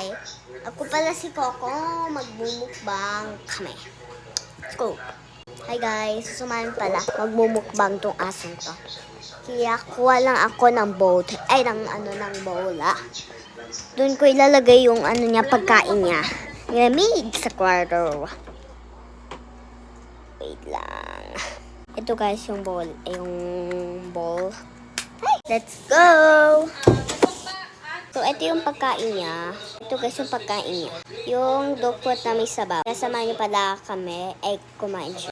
Hi! Ako pala si Coco. Magmumukbang kami. Let's go! Hi guys! Susumahan pala. Magmumukbang tong asong to. Kaya kuha lang ako ng bowl. Ay, ng bowl Doon ko ilalagay yung niya, pagkain niya. Lamig sa kwarto. Wait lang. Ito guys, yung bowl. Let's go! So, ito yung pagkain niya. Ito guys yung pagkain niya. Yung dog food na may sabaw. Kasama niyo pala kami, ay kumain siya.